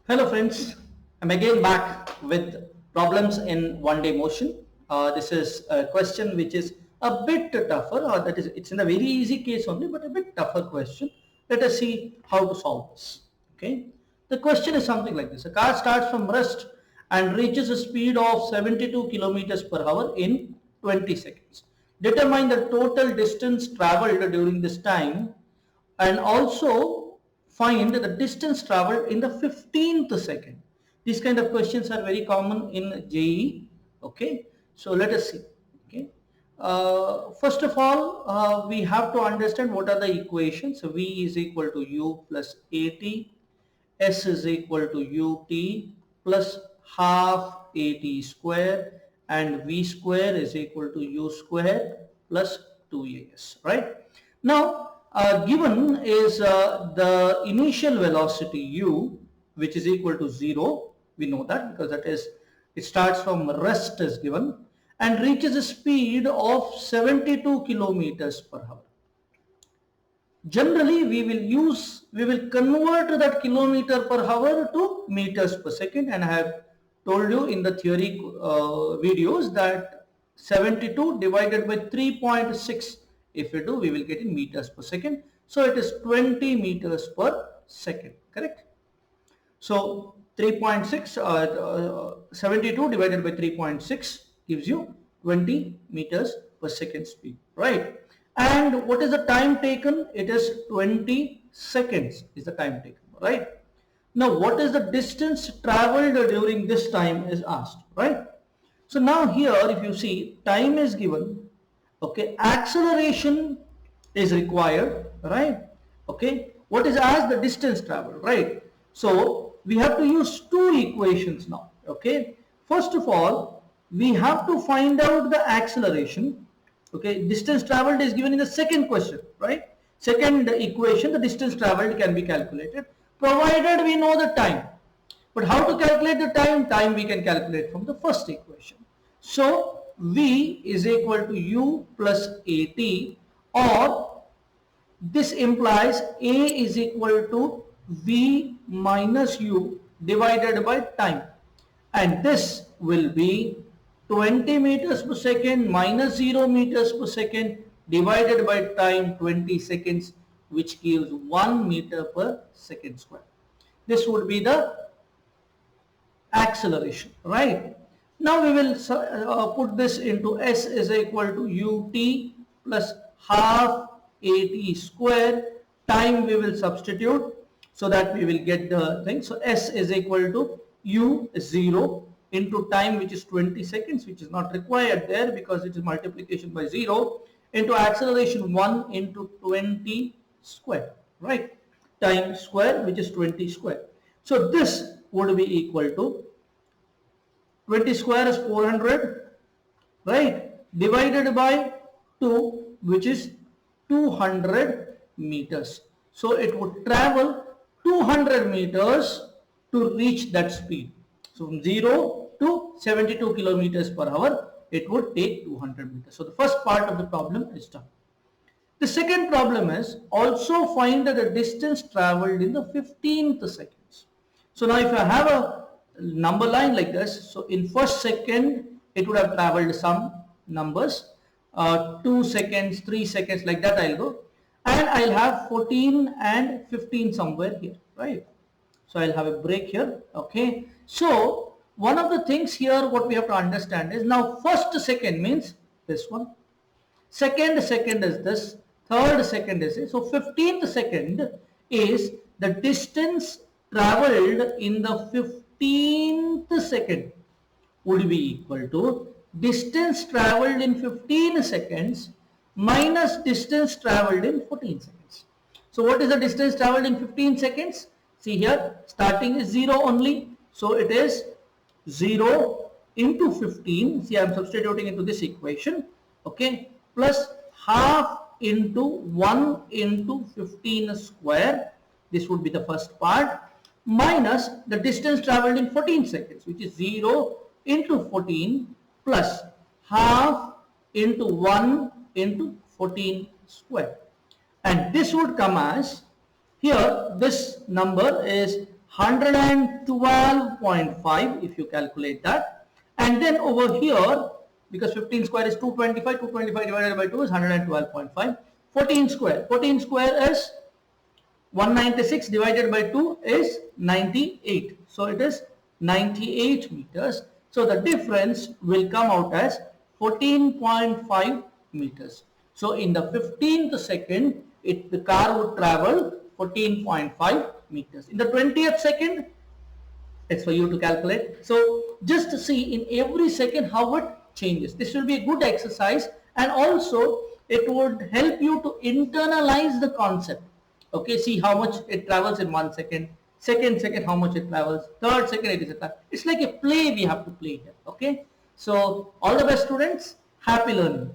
Hello friends, I'm again back with problems in one-day motion. This is a question which is a bit tougher, or that is, it's in a very easy case only, but a bit tougher question. Let us see how to solve this. Okay, the question is something like this: a car starts from rest and reaches a speed of 72 kilometers per hour in 20 seconds. Determine the total distance traveled during this time and also find the distance traveled in the 15th second. These kind of questions are very common in JEE. Okay, so let us see. Okay, first of all, we have to understand what are the equations. So V is equal to U plus AT, S is equal to UT plus half AT square, and V square is equal to U square plus 2AS, right? Now, given is the initial velocity U, which is equal to 0. We know that because that is, it starts from rest is given and reaches a speed of 72 kilometers per hour. Generally, we will convert that kilometer per hour to meters per second, and I have told you in the theory videos that 72 divided by 3.6, if we do, we will get in meters per second. So it is 20 meters per second, correct? So 3.6, 72 divided by 3.6 gives you 20 meters per second speed, right? And what is the time taken? It is 20 seconds is the time taken, right? Now what is the distance traveled during this time is asked, right? So now here if you see, time is given, okay, acceleration is required, right? Okay, what is asked? The distance traveled, right? So we have to use two equations now. Okay, first of all we have to find out the acceleration. Okay, distance traveled is given in the second question, right? Second equation, the distance traveled can be calculated provided we know the time. But how to calculate the time? Time we can calculate from the first equation. So V is equal to U plus AT, or this implies A is equal to V minus U divided by time, and this will be 20 meters per second minus 0 meters per second divided by time 20 seconds, which gives 1 meter per second square. This would be the acceleration, right? Now we will put this into S is equal to UT plus half AT square. Time we will substitute so that we will get the thing. So S is equal to U is 0 into time, which is 20 seconds, which is not required there because it is multiplication by 0, into acceleration 1 into 20 square, right? Time square, which is 20 square. So this would be equal to 20 square is 400, right? Divided by 2, which is 200 meters. So it would travel 200 meters to reach that speed. So from 0 to 72 kilometers per hour, it would take 200 meters. So the first part of the problem is done. The second problem is also find the distance traveled in the 15th seconds. So now if I have a number line like this, so in first second it would have traveled some numbers, 2 seconds, 3 seconds, like that I'll go, and I'll have 14 and 15 somewhere here, right? So I'll have a break here. Okay, so one of the things here what we have to understand is, now first second means this one, second second is this, third second is this. So 15th second is the distance traveled in the 15th second would be equal to distance traveled in 15 seconds minus distance traveled in 14 seconds. So what is the distance traveled in 15 seconds? See here, starting is 0 only. So it is 0 into 15. See, I am substituting into this equation. Okay, plus half into 1 into 15 square. This would be the first part, minus the distance traveled in 14 seconds, which is 0 into 14 plus half into 1 into 14 square. And this would come as, here this number is 112.5 if you calculate that. And then over here, because 15 square is 225, 225 divided by 2 is 112.5. 14 square is 196 divided by 2 is 98. So it is 98 meters. So the difference will come out as 14.5 meters. So in the 15th second, the car would travel 14.5 meters. In the 20th second, it's for you to calculate. So just to see in every second how it changes. This will be a good exercise, and also it would help you to internalize the concept. Okay, see how much it travels in 1 second, second how much it travels, third second it is a time. It's like a play we have to play here. Okay, so all the best students, happy learning.